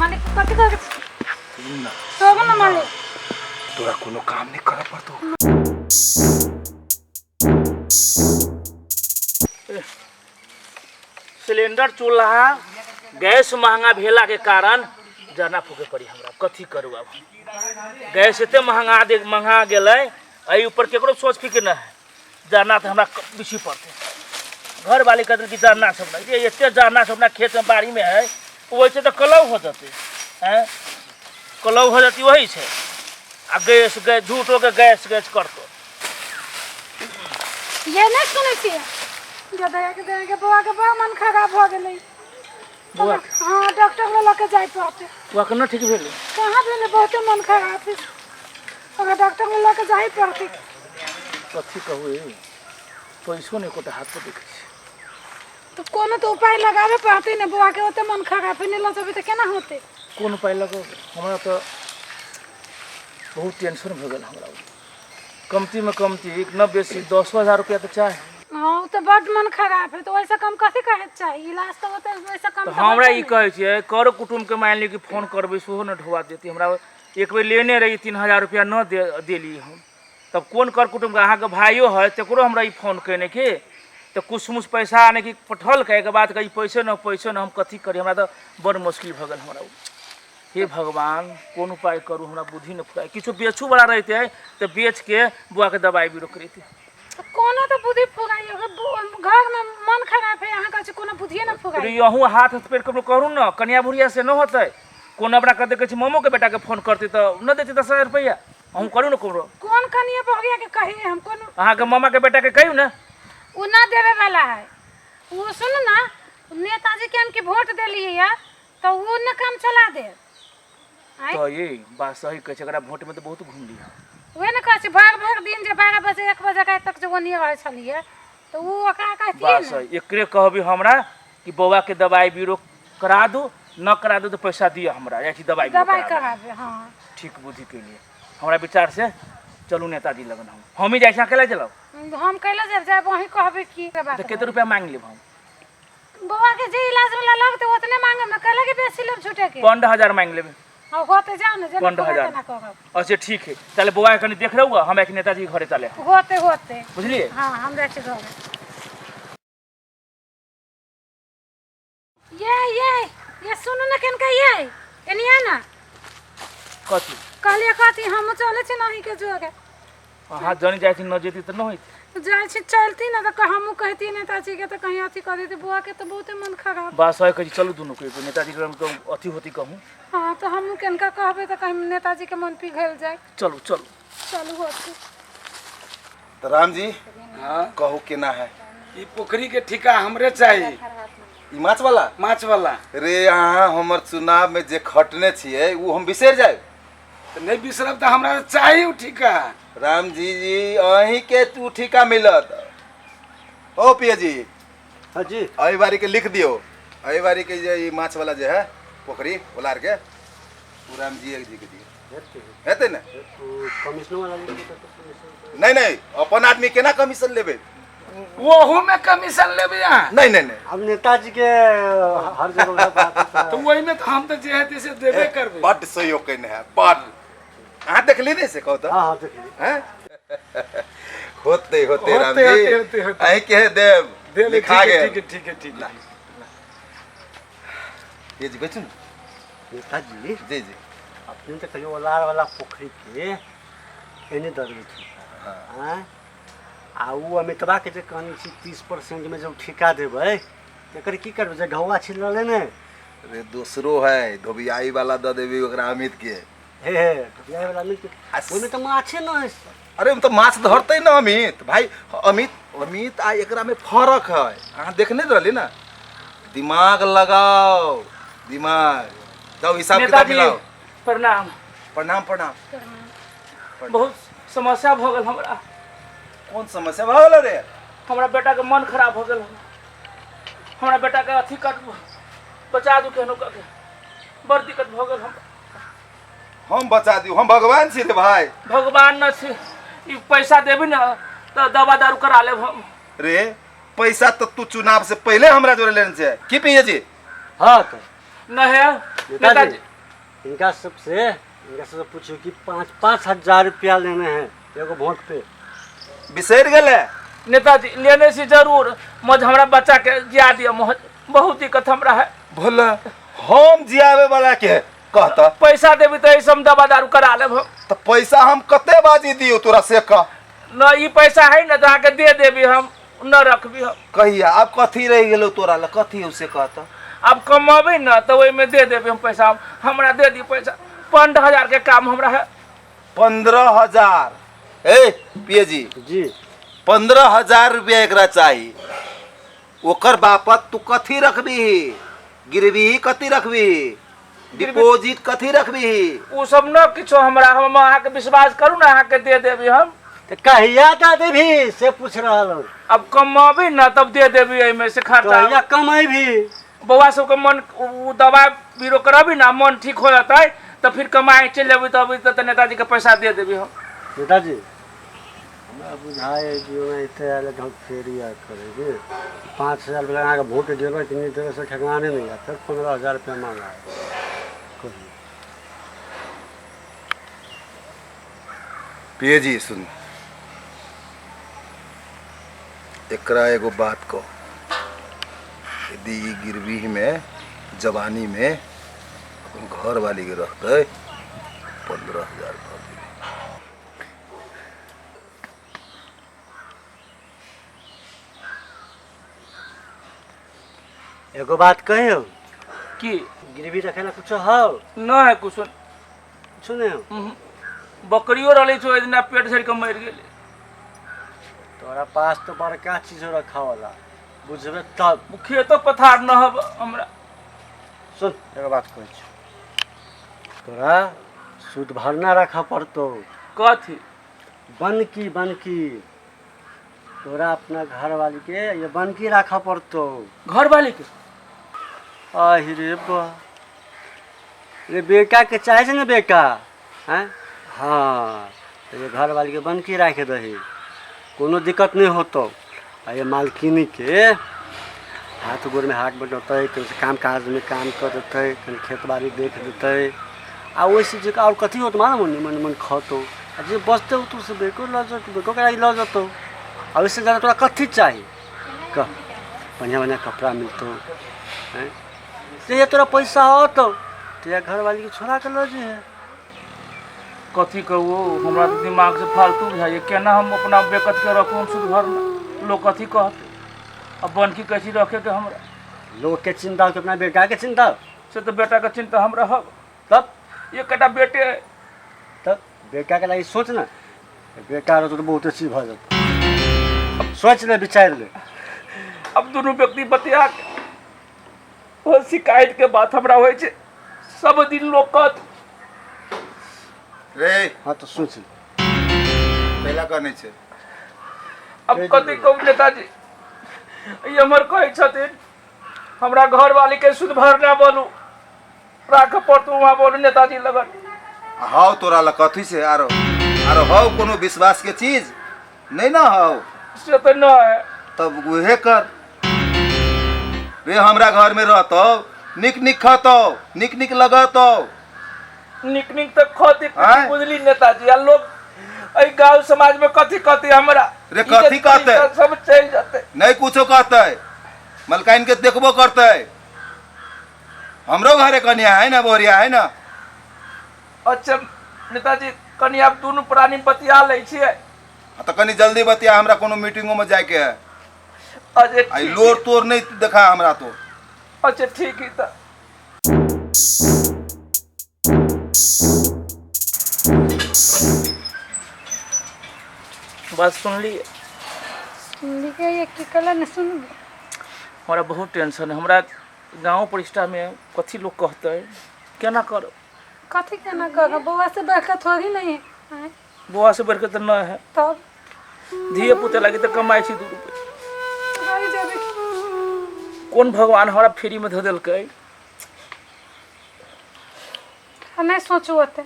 मालिक कथी कर ना तो ना मालिक तोरा कोनो काम नहीं करे पड़तो। सिलेंडर चूल्हा गैस महंगा भेला के कारण जरना फूके पड़ी हमरा। कथी करू अब गैस एते महंगा गेलै एहि ऊपर केकरो सोच फिक्र न है। जरना तो हमरा बेसी पड़ते। घर वाले कहते कि जरना सब नहीं ये एते जरना सब अपना खेत में बाड़ी में है वैसे तो कलौ हो जाते हैं कलौ हो जाती वही से आ गैस झूठो के गैस करतो ये नहीं सुनै छियै जदया के बुआ के बड़ा मन खराब हो गेलै। बुआ हां डॉक्टर ले लेके जाय पड़ते। बुआ के न ठीक भेलै कहां भेलै बहुत मन खराब है ओकरा डॉक्टर ले लेके जाय पड़ते। कथी कहू पैसो नहीं कोटा हाथ पर देखे तो कोनो तो उपाय लगावे पड़ते न बुआ के ओते मन खराब है नहीं लचबे तो केना होते। कौन उपाय लगो हमरा तो बहुत टेंशन हो गल हमरा। कमती में कमती न बेसी 10,000 रुपया तो चाहे। हां तो बड मन खराब है तो वैसा कम कथी कहे चाहिए इलाज तो होते वैसा कम तो हमरा ई कहे छिए कर कुटुंब के मान ली कि फोन करबे सेहो न ढोवा देती। हमरा एक बेर लेने रही 3,000 रुपया न देली हम तब कौन कर कुटुंब के अहाँ के भाइयो है तकरो हमरा ई फोन कहने के तो कुछ मुछ पैसा आने की पठल कहे के बाद कही पैसे न हम कथी करी। हमरा तो बड़ मुश्किल भ गल हमरा। हे भगवान कौन उपाय करूँ हमरा बुद्धि न फुराए। किछु बेचू वाला रहते तो बेच के बुआ के दवाई भी रोक रही। तो कोनो तो बुद्धि फुगाई घर में मन खराब है यहाँ का कोनो बुद्धि न फुगाई। यहूँ हाथ पेट करो करू न कन्या बुढ़िया से न होते कौन अपना कहते कहे मोमो के बेटा के फोन करते तो न देते 10,000 रुपया हम करू न करो। कौन कन्या बुढ़िया के कहिए हम कोनो अहाँ के मामा के बेटा के कहू न उ ना देवे वाला है। वो सुन ना नेताजी के हम के वोट देलिए या तो वो न काम चला दे। तो ये बात सही कहे एकरा वोट में तो बहुत घूम लिया वे न कहे भाग दिन जे 12 बजे 1 बजे तक जो नहीं रहे छलिए तो वो ओकरा कहती बात सही एकरे कहबी हमरा कि बौआ के दवाई बीरो करा दो न करा दो तो पैसा दिया हमरा ऐसी दवाई करावे। हां ठीक बुद्धि के लिए हमरा विचार से चलू नेताजी लगन हम ही जाय अकेला चलो हम कैला जब जाए वही कहबे की बात तो कितना रुपया मांग लेब हम बुआ के जे इलाज वाला लगते उतने मांगे न कहले कि बेसी लेब छूटे के 15,000 मांग लेब। हां होते जाओ न जे 15,000 अच्छा ठीक है चले बुआ कनी देख रहू हम एक नेताजी के घरे चले होते बुझलिए। हां हम जाय छी घर ये सुन न केन का ये एनिया ना कथी कहलिए कथी हम चले छी नहीं के जोगे हां जनी जाय छी न जेती त न होई जाय छी चलती ना तो हमहू कहती नेताजी के तो कहीं अथी कर देती बुआ के तो बहुत मन खराब। बात सही कही चलू दोनों के नेताजी के तो अथी होती कहूं। हां तो हमहू केनका कहबे तो कहीं नेताजी के मन पिघल जाए। चलू होती तो राम जी हां कहू केना है ई पोखरी के ठिका हमरे चाहिए ई माछ वाला रे अहाँ हमर चुनाव में जे खटने छिए वो हम बिसर जाए तो नहीं बिसरब तो हमरा चाहिए उ ठिका। राम जी अही के तू ठिका मिलत ओ पिया जी। हाँ जी अही बारी के लिख दियो अही बारी के जे ई माछ वाला जे है पोखरी ओलार के वो राम जी के दियो हेते ना कमिश्नर वाला नहीं अपन आदमी केना कमीशन लेबे वोहू में कमीशन लेबे यहाँ नहीं अब नेताजी के हर जगह तो वही में तो हम तो जे है तैसे देबे करबे। बड सहयोग कने है बड हां देख ली नहीं से कहू तो हां देख ली हैं होते राम जी अही के देव लिखा गया। ठीक है ये जी बेचू नेताजी जी अपने तो कहियो ओलार वाला पोखरी के एने दर में थी हां आ उ अमितवा के जे कहनी छी 30% में जब ठिका देबै एकर की करबै जे ढौआ छिलले ने अरे दूसरो है धोबियाई वाला द देवी ओकरा अमित के हे धोबियाई वाला अमित ओमे तो माछे न है। अरे हम तो माछ धरते ना अमित भाई अमित आ एकरा में फर्क है अहाँ देखने रहली ना दिमाग लगाओ दिमाग जाओ हिसाब किताब मिलाओ। प्रणाम बहुत समस्या भ गेल हमरा। कौन समस्या भ गेल रे हमरा बेटा के मन खराब हो गेल हमरा बेटा के अथी कर बचा दू केहनो के बड़ दिक्कत भ गेल हम बचा दियो हम भगवान छी रे भाई भगवान न छी ई पैसा देबी न तो दवा दारू करा लेब हम रे पैसा तो तू चुनाव से पहले हमरा जोड़े लेने छे की पिए जी हां तो न है नेताजी इनका सबसे पूछो कि 5,000 रुपया लेने हैं एगो वोट पे। बिसर गेले नेताजी लेने से जरूर मज हमरा बच्चा के जिया दिया मोह बहुत दिक्कत हमरा है। भोला हम जियावे वाला के कहता पैसा देबी तो ऐसे हम दवा दारू करा लेब हम। तो पैसा हम कते बाजी दियो तोरा से कह न ई पैसा है न तो आके दे देबी हम न रखबी हम। कहिया अब कथी रह गेलो तोरा ला कथी उसे कहता अब कमाबी न तो ओहि में दे देबी हम पैसा। हमरा दे दी पैसा 15,000 के काम हमरा है। 15,000 ए पिए जी जी 15,000 रुपया एकरा चाहिए। ओकर बापत तू कथी रखबी गिरवी कथी रखबी डिपॉजिट कथी रखबी उ सब न किछो हमरा हम अहाँ के विश्वास करू न अहाँ के दे देबी हम। तो कहिया दा देभी से पूछ रहा हूँ। अब कमाबी न तब दे देबी एहि में से खर्चा। कहिया कमाई भी बउआ सबके मन उ दवा बीरो करबी ना मन ठीक हो जाता तो फिर कमाए चल जेबी तब तो नेताजी के पैसा दे देबी हम। नेताजी हमरा बुझाए जीवन इतने आए हम फेरिया करेंगे 5,000 रुपया अहाँ के वोट देवे कि नहीं देवे से ठेकाने नहीं है। फिर 15,000 रुपया मांगा है। पिए जी सुन एकरा एगो बात को यदि ई गिरवी में जवानी में अपन घर वाली के रखते 15,000 भर एगो बात कहियो की गिरवी रखे ला कुछ हो न है कुछ सुने हो बकरियो रहले छो एक दिन पेट झड़ के मर गेले। तोरा पास तो बड़का चीज रखा वाला बुझबे तब। खेतो पथार न हब हमरा। सुन एगो बात कहै छी तोरा सूद भरना रखा पड़तो। कथी बनकी तोरा अपना घर वाली के ये बनकी रखा पड़तो। घर वाले के आहि रे बा रे बेटा के चाहे छै ना बेटा हैं हाँ तो ये घर वाली के बनकी रखे दही कोनो दिक्कत नहीं होतो। आ ये मालकिनी के हाथ गोड़ में हाथ बटोते तो काम काज में काम कर देते कहीं खेत बाड़ी देख देते आ वैसे जगह और कथी होत मानो मन मन खातो आ जे बचते हो तो से बेको ल जतो बेको करा ल जतो। आ वैसे ज़्यादा तोरा कथी चाहिए कह बढ़िया कपड़ा मिलतो हैं तो ये तोरा पैसा हो तो ये घर वाली के छोड़ा के लो जे कथी कहू हमरा तो दिमाग से फालतू बुझाइए केना हम अपना बेकत के रखू सुध घर में लोग कथी कहते अब बनकी कैसी रखे के हमरा। लोग के चिंता हो कि अपना बेटा के चिंता से तो बेटा के चिंता हमरा हब तब ये कटा बेटे है तब बेटा के लिए सोच ना बेटा रहो तो बहुत अच्छी भा जाता सोच ले विचार ले। अब दोनों व्यक्ति बतिया के और शिकायत के बात हमरा होय छे सब दिन लोग कहत रे हाँ तो सोच ले पहला कहने छे अब कथी कहू नेताजी ये हमर कहै छथिन हमरा घर वाली के सुध भरना बोलू राख पड़तू वहाँ बोलू नेताजी लगन। हाउ तोरा ला कथी से आरो हाउ कोनो विश्वास के चीज नहीं ना हाउ से तो न है तब उहे कर रे हमरा घर में रहतो निक खातो निक लगतो निक तक खोती आँय? बुझली नेताजी आ लोग ऐ गांव समाज में कथी हमरा रे कथी कहते? सब चल जाते नहीं कुछो कहते मलकाइन के देखबो करते हमरो घरे कन्या है ना बोरिया है ना। अच्छा नेताजी कनी आप दोनों प्राणी बतिया ले छिए तो कनी जल्दी बतिया हमरा कोनो मीटिंगों में जाके है अरे आई लोर तोर नहीं देखा हमरा तो। अच्छा ठीक है तो बात सुन लिए ये की कला न सुन हमरा बहुत टेंशन है हमरा गांव प्रतिष्ठा में कथी लोग कहते हैं केना करो कथी केना कर बउआ से बड़का थोड़ी नहीं है आँय? बुआ से बढ़ के तो न है तब धिये पुते लगे तो कमाई छी 2 रुपये भाई जाबे कौन भगवान हमरा फ्री में धऽ देलकै नहीं सोचू होते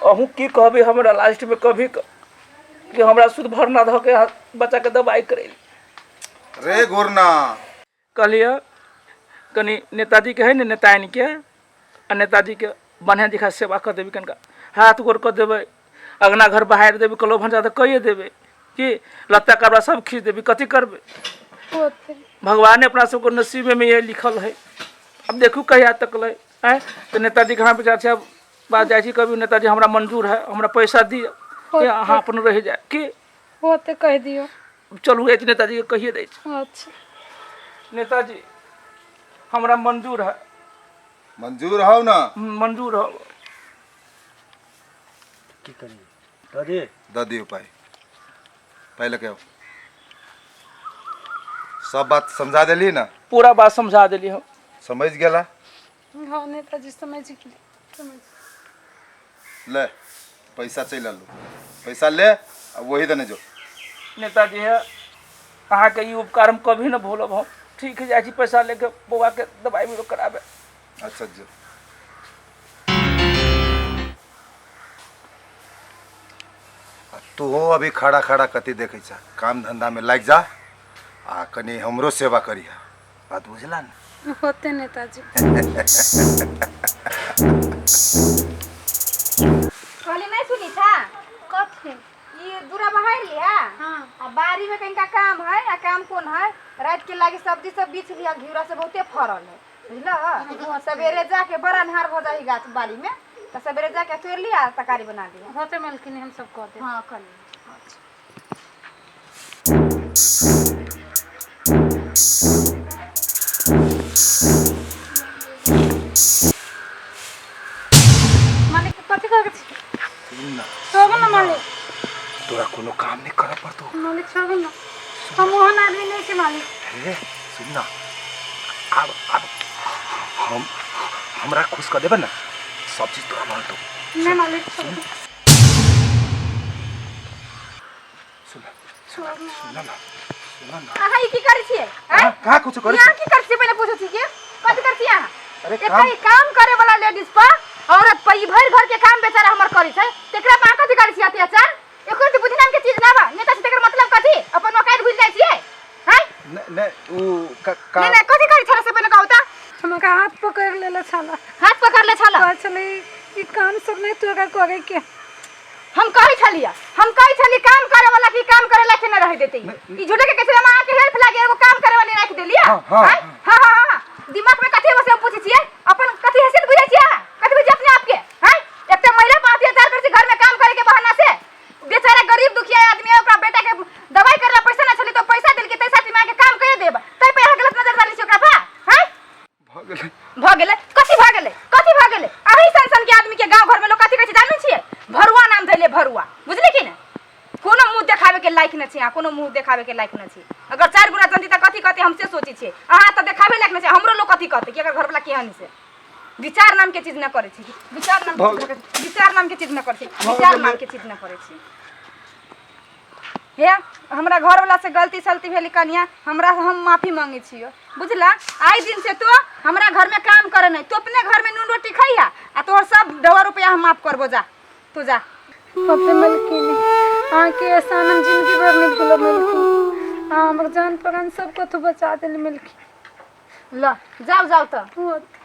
अहूँ की कहबे हमरा लास्ट में कभी कि हमरा शुद्ध भरना धऽ के बच्चा के दवाई करे रे गोरना कहलिए कनी नेताजी के है ने नेतायन के आ नेताजी के बढ़िया दिखा सेवा कर देबी कनका हाथ गोर कर देबै अगना घर बाहर देबी कलो भंजा तो कहिए देबै कि लत्ता कपड़ा सब खींच देबी कथी करबै होते भगवान ने अपना सबको नसीब में ये लिखल है अब देखू कहिया तक ले आए तो नेताजी कहाँ पे जाते अब बात जाए कभी नेताजी हमरा मंजूर है हमरा पैसा दिए अहाँ अपन रह जाए कि होते कह दियो चलू एक नेताजी के कहिए दै छी। अच्छा नेताजी हमरा मंजूर है मंजूर हो ना मंजूर हो की करी दादी दे दियो पाई पहले कहो सब बात समझा दिली ना पूरा बात समझा दिली हम समझ गेला हाँ नेताजी समझ ले पैसा चल लो पैसा ले अब वही देने जो नेताजी है अहाँ के ई उपकार हम कभी न भूलब हम ठीक है जाए पैसा लेके बउआ के दवाई भी कराबे अच्छा जो तू अभी खड़ा खड़ा कति देखे छा काम धंधा में लग जा आ कनी हमरो सेवा करिया बात बुझला ना होते नेताजी कहली नहीं सुनी था कथी ये दूरा बाहर लिया हाँ आ बारी में कहीं का काम है आ काम कौन है रात के लागे सब्जी सब बीछ लिया घिउरा से बहुते फरल है बुझल सवेरे जाके बड़ा नहार हो जाही गाछ बारी में तो सवेरे जाके तोड़ लिया तरकारी बना दिया होते मलकिनी हम सब कह दे हाँ कर मालिक कथी कह छी सुन ना सोगन ना मालिक तोरा कोनो काम नहीं करे पड़तो मालिक सोगन ना हम ओहन आदमी नहीं छी मालिक हे सुन ना अब हम हमरा खुश कर देबे ना सब चीज तोरा मानतो नहीं मालिक सोगन सुन ना आहा ई की करै छियै कहाँ कुछ करे यहाँ की करै छियै पहले पूछै छी के कथी करै छी यहाँ अरे एक काम करे वाला लेडीज पर औरत पर ई भर घर के काम बेचारा हमर करै छै तेकरा पर कथी करै छी अत्याचार एकर तो बुझि नाम के चीज ना बा नेता से तेकर मतलब कथी अपन औकात भूल जाइ छियै हैं ने उ नहीं नहीं कथी करै छला से पहले कहू त हमका हाथ पकड़ लेले छला हाथ पकड़ ले छला कह छले ई काम सब नहीं तोरा करे के हम कही छली काम करे वाला की काम करे ला के न रह देते ई झूठे के कैसे हम आके हेल्प लागे एगो काम करे वाली रख देलिए हां दिमाग में कथी बसे हम पूछे छियै अपन कथी हैसियत बुझै छियै कथी बुझै अपने आप के हैं एकटा महिला 5000 कर घर में काम करे के बहाना से बेचारा गरीब दुखिया आदमी ओकरा बेटा के दवाई करला पैसा ना छली तो पैसा देल के तैसा दिमाग के काम करे देब तै पे गलत नजर डाली छी ओकरा पर हैं भ गेले कथी भ गेले अही संसन के आदमी के गांव घर में लोग कथी कहै छै जानै छियै भरुआ नाम धैले भरुआ बुझली कि ना कोनो मुंह देखावे के लायक न छै कोनो मुंह देखावे के लायक न छै अगर चार गुना जनती त कथी कहते हमसे सोची छै अहाँ त देखावे लायक न छै हमरो लोग कथी कहते कि अगर घर वाला केहन से विचार नाम के चीज न करे छी विचार नाम के चीज न करे छी विचार नाम के चीज न करे छी हे हमरा घर वाला से गलती सलती भेली कनिया हमरा हम माफी मांगे छियो बुझला आई दिन से तो हमरा घर में काम करे नहीं तो अपने घर में नून रोटी खइया आ तोर सब 100 रुपया हम माफ करबो जा तू जा होते मलकिनी आके एहसान हम जिंदगी भर नहीं भूलब मलकिनी हमर जान प्राण सबको तू बचा देली मलकिनी ल जाओ तो होते